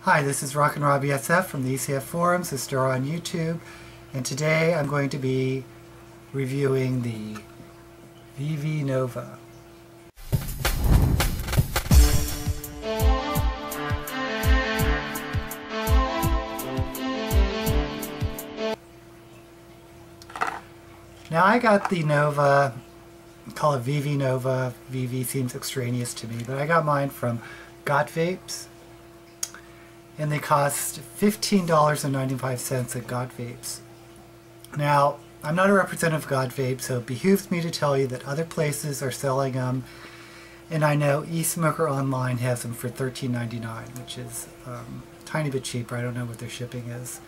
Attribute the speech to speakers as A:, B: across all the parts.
A: Hi, this is Rock and Rob SF from the ECF Forums, the store on YouTube, and today I'm going to be reviewing the Vivi Nova. Now I got the Nova, call it Vivi Nova. Vivi seems extraneous to me, but I got mine from Gotvapes. And they cost $15.95 at Gotvapes. Now, I'm not a representative of Gotvapes, so it behooves me to tell you that other places are selling them, and I know eSmoker Online has them for $13.99, which is a tiny bit cheaper. I don't know what their shipping is.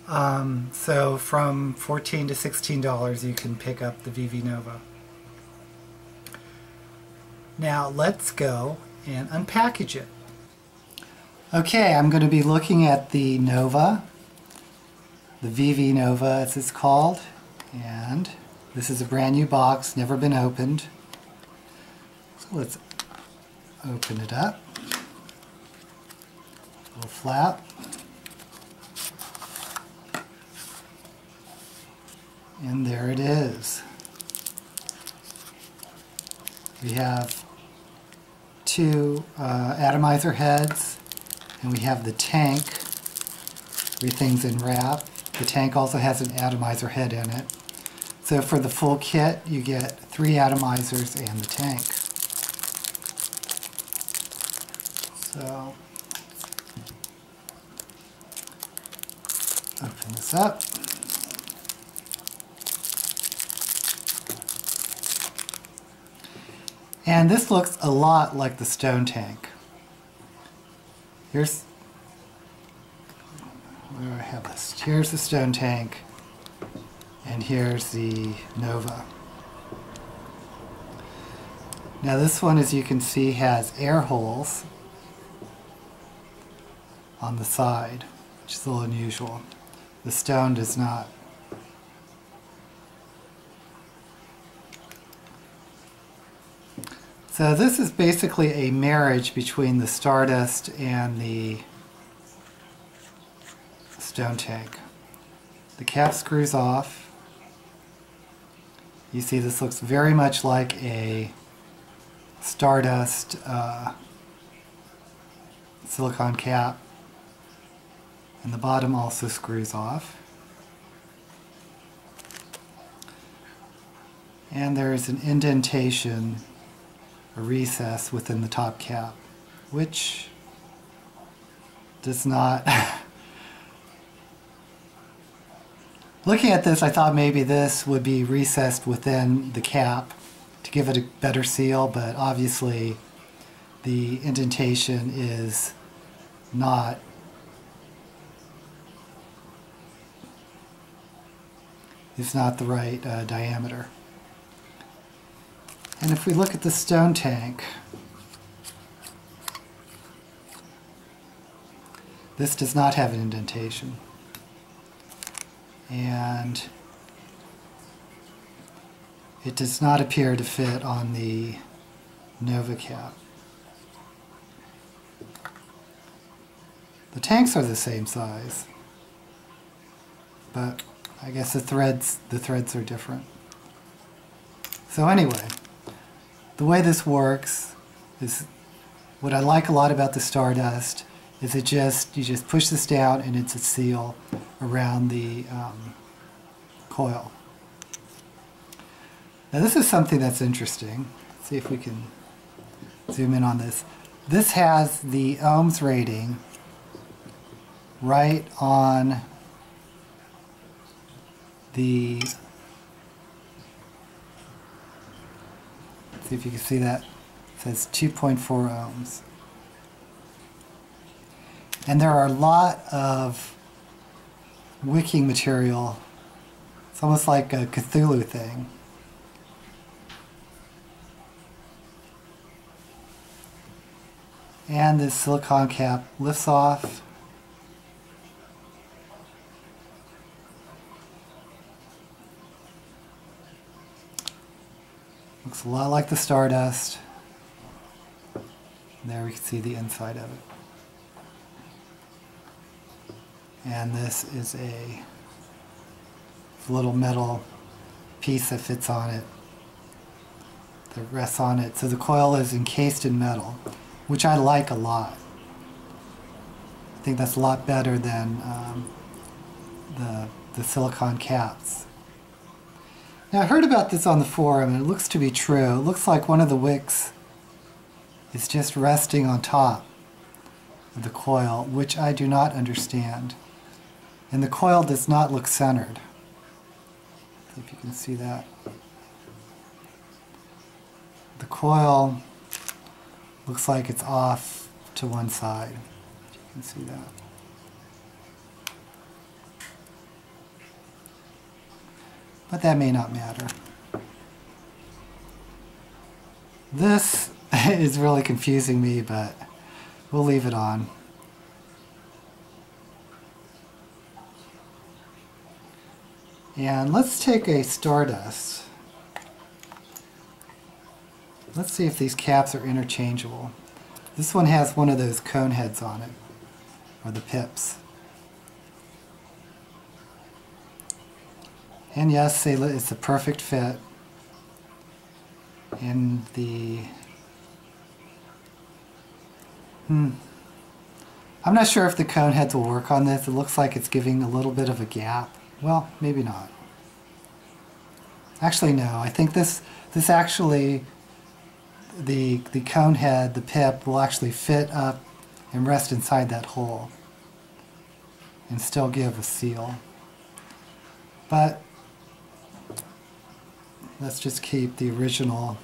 A: So from $14 to $16 you can pick up the Vivi Nova. Now let's go and unpackage it. Okay, I'm going to be looking at the Nova, the Vivi Nova as it's called, and this is a brand new box, never been opened. So let's open it up. Little flap. And there it is. We have two atomizer heads. And we have the tank, everything's in wrap. The tank also has an atomizer head in it. So for the full kit, you get 3 atomizers and the tank. So, open this up. And this looks a lot like the stone tank. Here's, where do I have this? Here's the stone tank, and here's the Nova. Now this one, as you can see, has air holes on the side, which is a little unusual. The stone does not. So this is basically a marriage between the Stardust and the stone tank. The cap screws off. You see this looks very much like a Stardust silicone cap. And the bottom also screws off. And there is an indentation, a recess within the top cap, which does not... Looking at this, I thought maybe this would be recessed within the cap to give it a better seal, but obviously the indentation is not. It's not the right diameter. And if we look at the stone tank, this does not have an indentation. And it does not appear to fit on the Nova cap. The tanks are the same size, but I guess the threads are different. So anyway, the way this works is, what I like a lot about the Stardust is you just push this down and it's a seal around the coil. Now this is something that's interesting. Let's see if we can zoom in on this. This has the ohms rating right on the, see if you can see that. It says 2.4 ohms. And there are a lot of wicking material. It's almost like a Cthulhu thing. And this silicone cap lifts off. Looks a lot like the Stardust. There we can see the inside of it. and this is a little metal piece that fits on it, that rests on it. So the coil is encased in metal, which I like a lot. I think that's a lot better than the silicone caps. Now I heard about this on the forum and it looks to be true. It looks like one of the wicks is just resting on top of the coil, which I do not understand. And the coil does not look centered. If you can see that. The coil looks like it's off to one side. If you can see that. But that may not matter. This is really confusing me, but we'll leave it on. And let's take a Stardust. Let's see if these caps are interchangeable. This one has one of those cone heads on it, or the pips. And yes, it's a perfect fit. And the... I'm not sure if the cone heads will work on this. It looks like it's giving a little bit of a gap. Well, maybe not. Actually, no. I think this actually, the cone head, the pip, will actually fit up and rest inside that hole and still give a seal. But let's just keep the original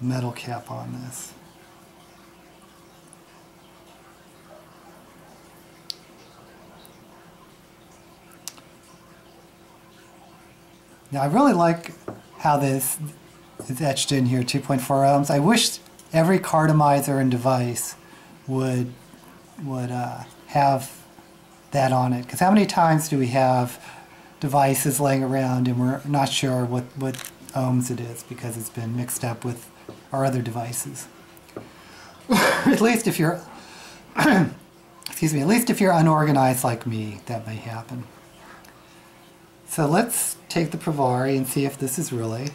A: metal cap on this. Now I really like how this is etched in here, 2.4 ohms. I wish every cartomizer and device would have that on it. Because how many times do we have devices laying around and we're not sure what ohms it is because it's been mixed up with our other devices? At least if you're excuse me, at least if you're unorganized like me, that may happen. So let's take the Provari and see if this is really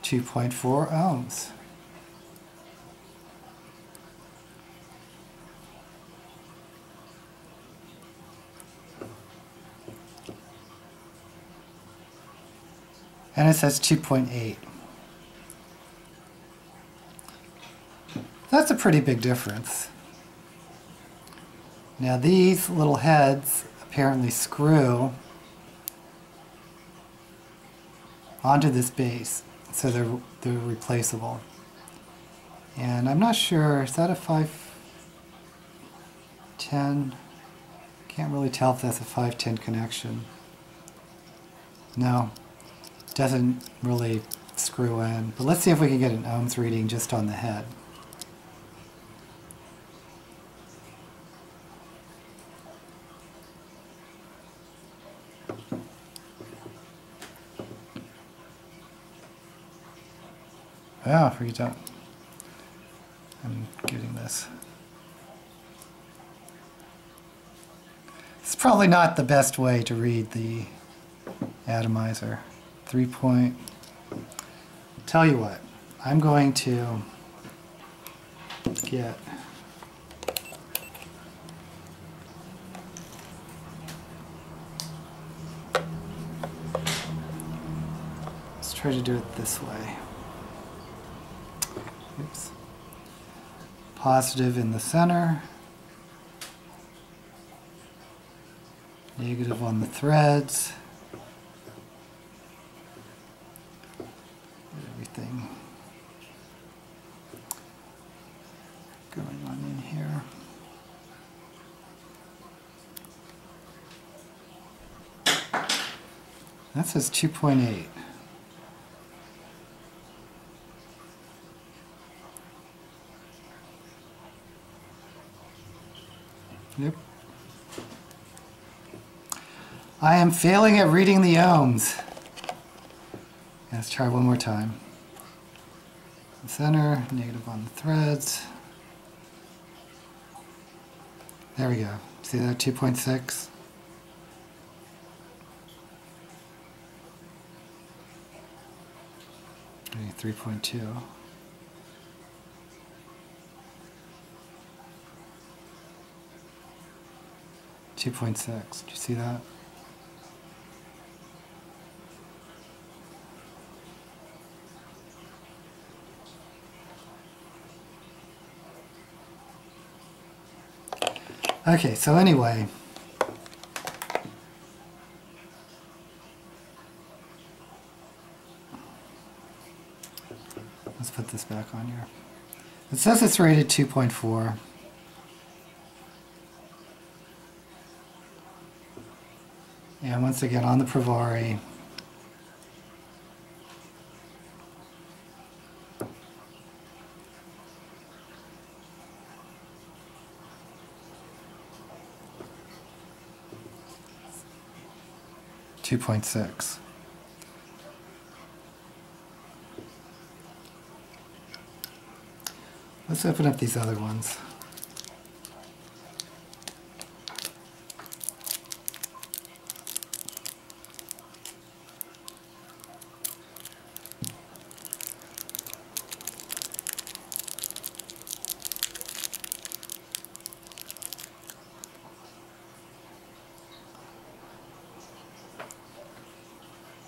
A: 2.4 ohms. And it says 2.8. That's a pretty big difference. Now these little heads apparently screw onto this base, so they're replaceable. And I'm not sure, is that a 510? Can't really tell if that's a 510 connection. No, it doesn't really screw in. But let's see if we can get an ohms reading just on the head. Oh, forget that. I'm getting this. It's probably not the best way to read the atomizer. 3 point. Tell you what, I'm going to get let's try to do it this way. Oops. Positive in the center, negative on the threads, everything going on in here. That says 2.8. Yep. I am failing at reading the ohms. Let's try one more time. Center, negative on the threads. There we go. See that 2.6? Maybe 3.2. $2.6. Do you see that? Okay, so anyway, let's put this back on here. It says it's rated 2.4. And once again, on the Pravari, $2.6. Let's open up these other ones.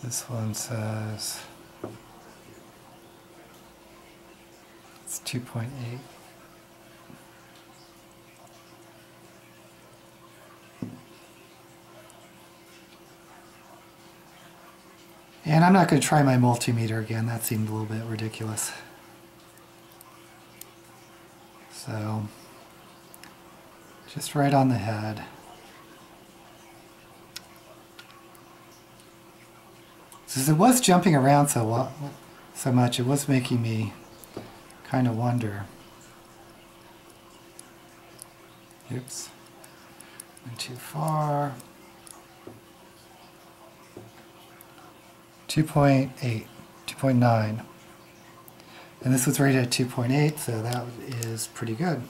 A: This one says it's 2.8. And I'm not going to try my multimeter again. That seemed a little bit ridiculous. So, just right on the head. Since it was jumping around so much, it was making me kind of wonder. Oops, went too far. 2.8, 2.9. And this was rated at 2.8, so that is pretty good.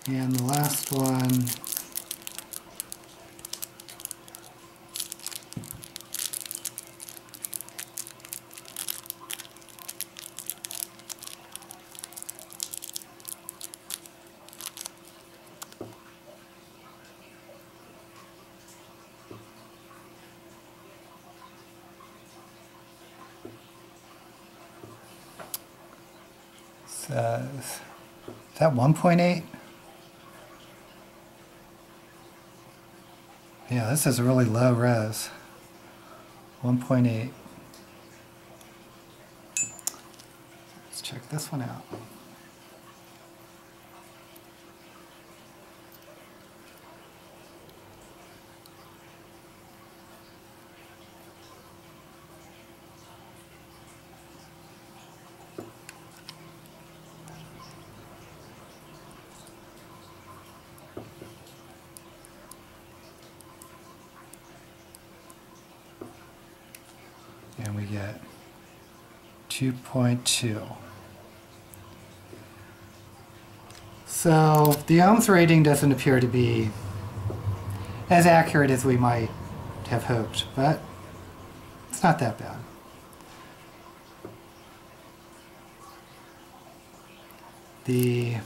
A: And the last one, says, is that 1.8? Yeah, this is a really low res. 1.8. Let's check this one out. And we get 2.2. So the ohms rating doesn't appear to be as accurate as we might have hoped, but it's not that bad. This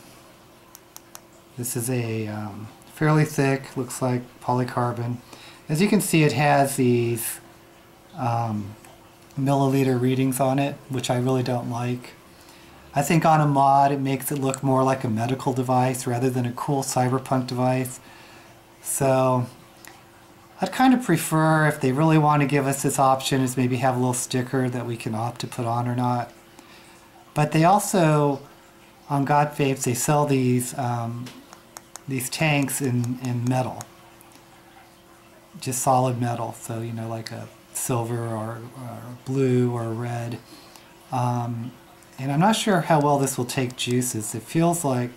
A: is a fairly thick, looks like polycarbon. As you can see, it has these milliliter readings on it, which I really don't like. I think on a mod it makes it look more like a medical device rather than a cool cyberpunk device. So I'd kind of prefer, if they really want to give us this option, is maybe have a little sticker that we can opt to put on or not. But they also, on Gotvapes, they sell these tanks in metal, just solid metal. So, you know, like a silver or blue or red. And I'm not sure how well this will take juices. It feels like,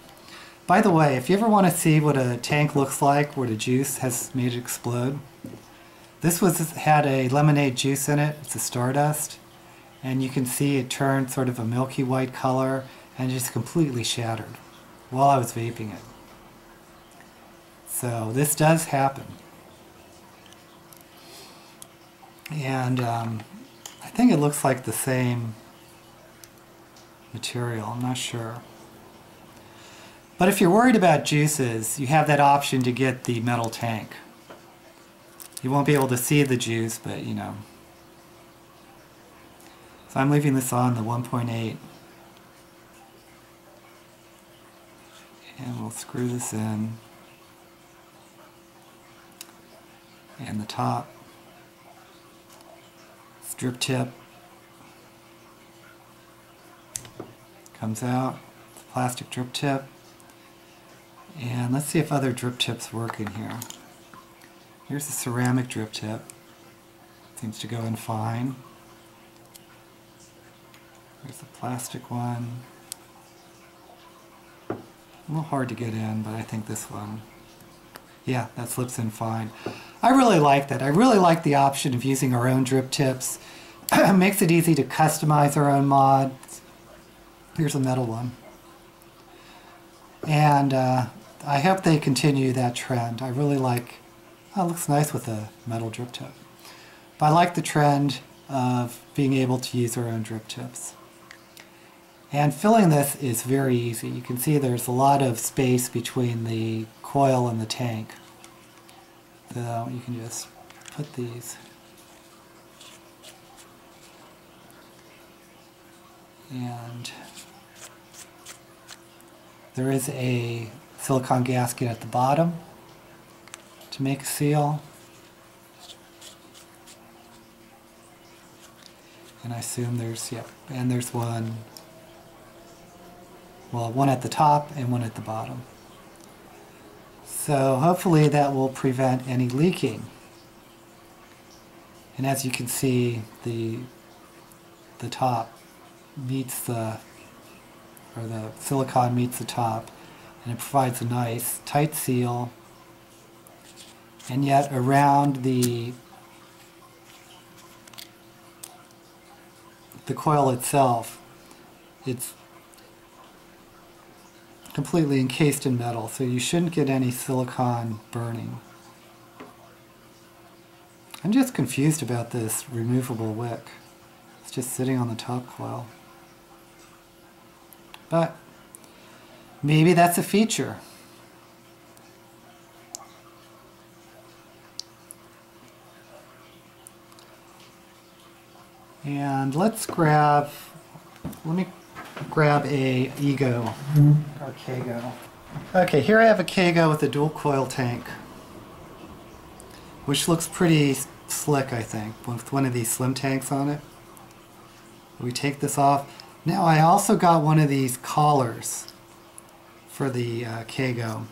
A: by the way, if you ever want to see what a tank looks like where the juice has made it explode, this had a lemonade juice in it. It's a Stardust, and you can see it turned sort of a milky white color and just completely shattered. while I was vaping it. So this does happen. And I think it looks like the same material, I'm not sure. But if you're worried about juices, you have that option to get the metal tank. You won't be able to see the juice, but you know. So I'm leaving this on the 1.8. And we'll screw this in. And the top. This drip tip comes out. It's a plastic drip tip. And let's see if other drip tips work in here. Here's the ceramic drip tip. Seems to go in fine. There's the plastic one. A little hard to get in, but I think this one. Yeah, that slips in fine. I really like that. I really like the option of using our own drip tips. Makes it easy to customize our own mods. Here's a metal one. And I hope they continue that trend. I really like, oh, it looks nice with a metal drip tip. But I like the trend of being able to use our own drip tips. And filling this is very easy. You can see there's a lot of space between the coil and the tank. So you can just put these. And there is a silicone gasket at the bottom to make a seal. And I assume there's, yep, and there's one, well, one at the top and one at the bottom. So hopefully that will prevent any leaking. And as you can see, the top meets the, or the silicone meets the top, and it provides a nice tight seal. And yet around the coil itself, it's completely encased in metal, so you shouldn't get any silicone burning. I'm just confused about this removable wick. It's just sitting on the top coil. But maybe that's a feature. And let me grab a Ego, or Kago. Okay, here I have a Kago with a dual coil tank, which looks pretty slick, I think, with one of these slim tanks on it. We take this off. Now I also got one of these collars for the Kago,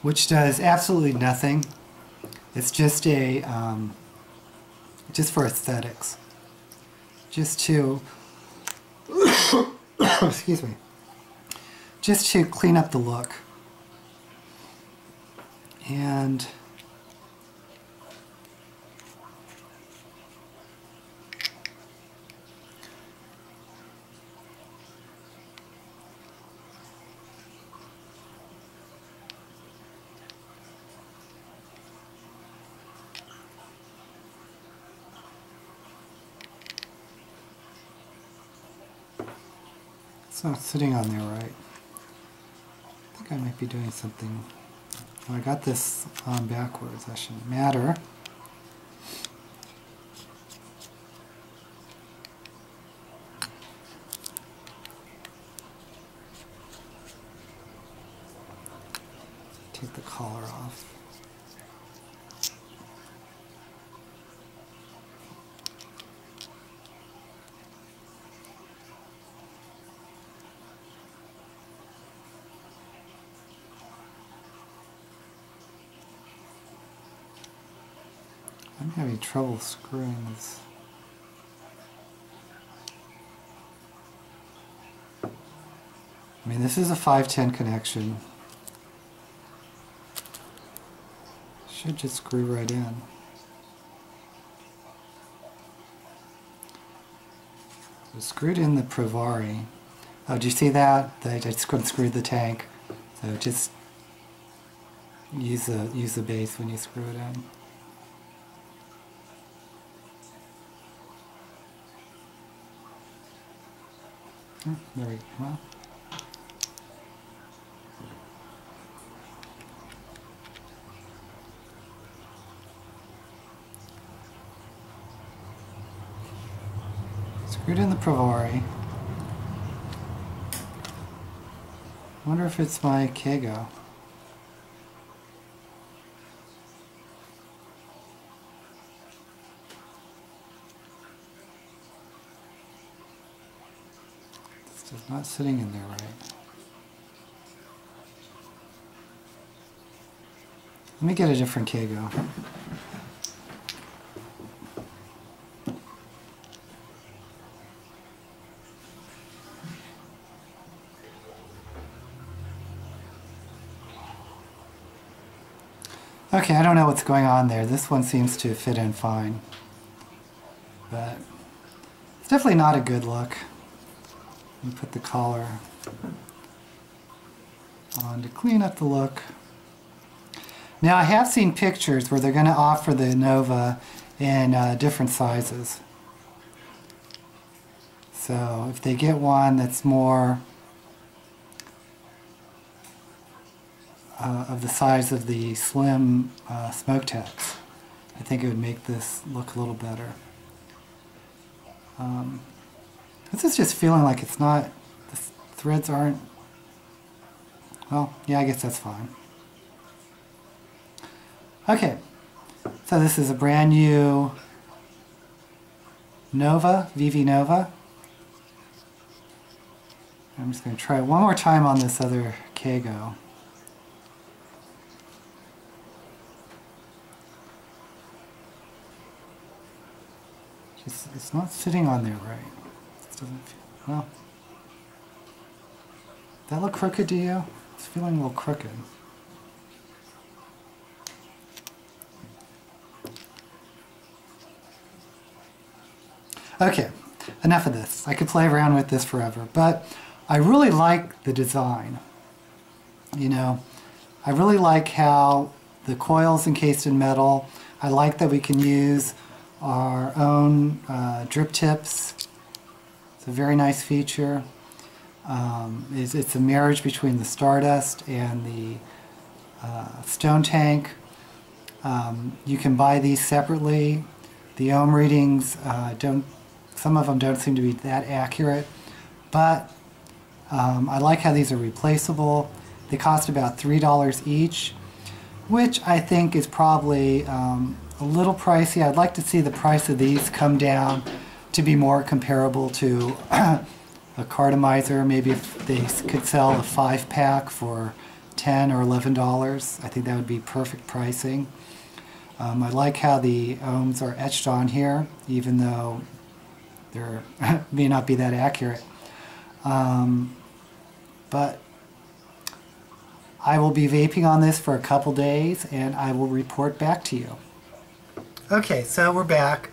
A: which does absolutely nothing. It's just a, just for aesthetics. Just to, excuse me, just to clean up the look. And it's not sitting on there right. I think I might be doing something. Oh, I got this on backwards. That shouldn't matter. Take the collar off. I'm having trouble screwing this. I mean, this is a 510 connection. Should just screw right in. I screwed in the Provari, Oh, do you see that? I just unscrewed the tank. So just use the base when you screw it in. Oh, there we go. Well, screwed in the Provari. I wonder if it's my Kago. It's just not sitting in there right. Let me get a different Kago. Okay, I don't know what's going on there. This one seems to fit in fine. But it's definitely not a good look. Let me put the collar on to clean up the look. Now I have seen pictures where they're going to offer the Nova in different sizes. So if they get one that's more of the size of the slim smoke taps, I think it would make this look a little better. This is just feeling like it's not, the threads aren't, well, yeah, I guess that's fine. Okay, so this is a brand new Nova, Vivi Nova. I'm just going to try it one more time on this other Kago. It's not sitting on there right. It doesn't feel, well, does that look crooked to you? It's feeling a little crooked. Okay, enough of this. I could play around with this forever, but I really like the design. You know, I really like how the coil's encased in metal. I like that we can use our own drip tips. It's a very nice feature. It's a marriage between the Stardust and the stone tank. You can buy these separately. The ohm readings some of them don't seem to be that accurate, but I like how these are replaceable. They cost about $3 each, which I think is probably a little pricey. I'd like to see the price of these come down to be more comparable to a cartomizer. Maybe if they could sell a 5-pack for $10 or $11, I think that would be perfect pricing. I like how the ohms are etched on here, even though they may not be that accurate. But I will be vaping on this for a couple days, and I will report back to you. Okay, so we're back.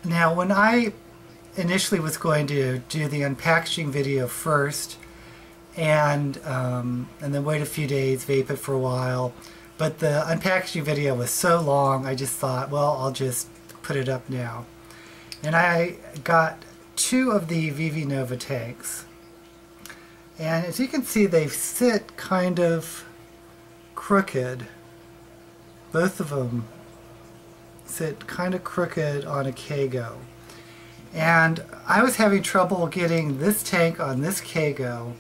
A: Now, when I initially was going to do the unpackaging video first, and then wait a few days, vape it for a while, but the unpackaging video was so long, I just thought, well, I'll just put it up now. And I got 2 of the Vivi Nova tanks. And as you can see, they sit kind of crooked. Both of them sit kind of crooked on a Kago. And I was having trouble getting this tank on this Kago,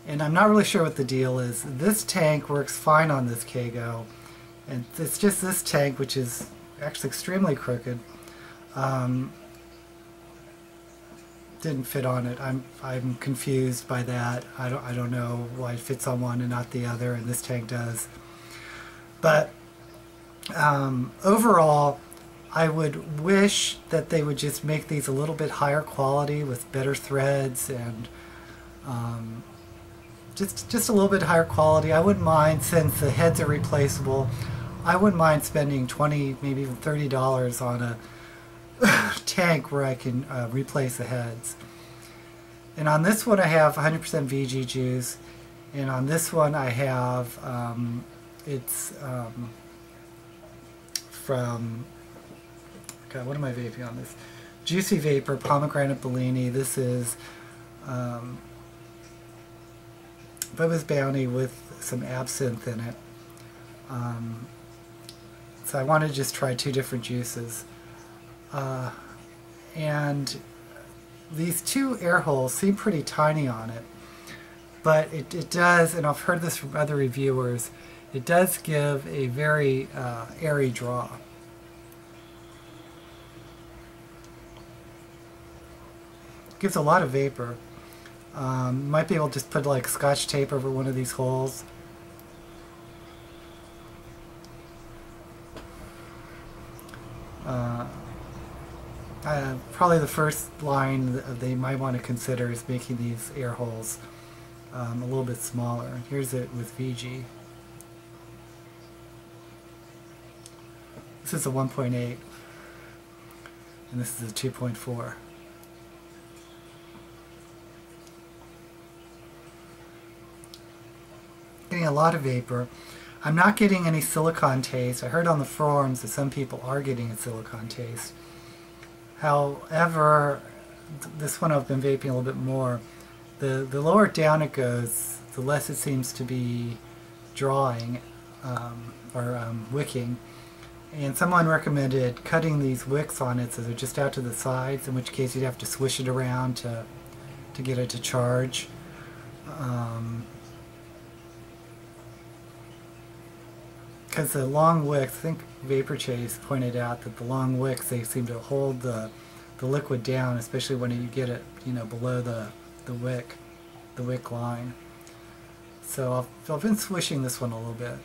A: and I'm not really sure what the deal is. This tank works fine on this Kago, and it's just this tank, which is actually extremely crooked, didn't fit on it. I'm confused by that. I don't know why it fits on one and not the other, and this tank does. But overall, I would wish that they would just make these a little bit higher quality with better threads and just a little bit higher quality. I wouldn't mind, since the heads are replaceable, I wouldn't mind spending $20, maybe even $30 on a tank where I can replace the heads. And on this one I have 100% VG juice, and on this one I have it's from, God, what am I vaping on this? Juicy Vapor Pomegranate Bellini. This is Bubba's Bounty with some absinthe in it. So I want to just try two different juices. And these two air holes seem pretty tiny on it, but it does, and I've heard this from other reviewers, it does give a very airy draw. It gives a lot of vapor. Might be able to just put like Scotch tape over one of these holes. Probably the first line that they might want to consider is making these air holes a little bit smaller. Here's it with VG. This is a 1.8 and this is a 2.4. Getting a lot of vapor. I'm not getting any silicone taste. I heard on the forums that some people are getting a silicone taste. However, this one I've been vaping a little bit more. The lower down it goes, the less it seems to be drawing or wicking. And someone recommended cutting these wicks on it so they're just out to the sides, in which case you'd have to swish it around to get it to charge. Because the long wicks, I think Vapor Chase pointed out that the long wicks, they seem to hold the liquid down, especially when you get it, you know, below the wick line. So I've been swishing this one a little bit.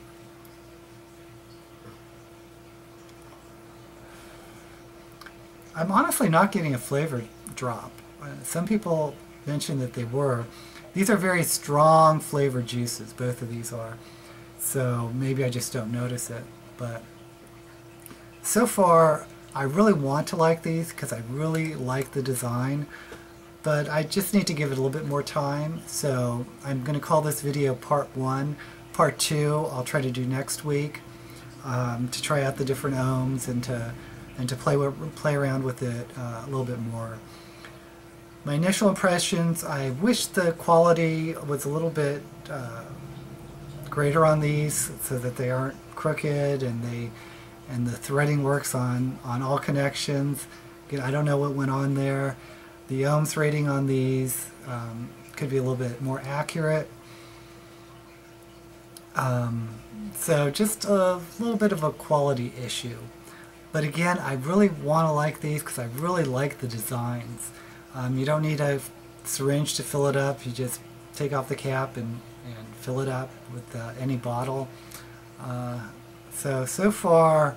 A: I'm honestly not getting a flavor drop. Some people mentioned that they were. These are very strong flavored juices, both of these are. So maybe I just don't notice it. But so far, I really want to like these because I really like the design. But I just need to give it a little bit more time. So I'm going to call this video part 1. Part 2 I'll try to do next week to try out the different ohms and to play around with it a little bit more. My initial impressions, I wish the quality was a little bit greater on these so that they aren't crooked and the threading works on all connections. Again, I don't know what went on there. The ohms rating on these could be a little bit more accurate. So just a little bit of a quality issue. But again, I really want to like these because I really like the designs. You don't need a syringe to fill it up. You just take off the cap and fill it up with any bottle. So far,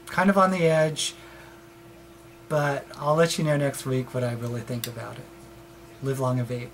A: kind of on the edge, but I'll let you know next week what I really think about it. Live long and vape.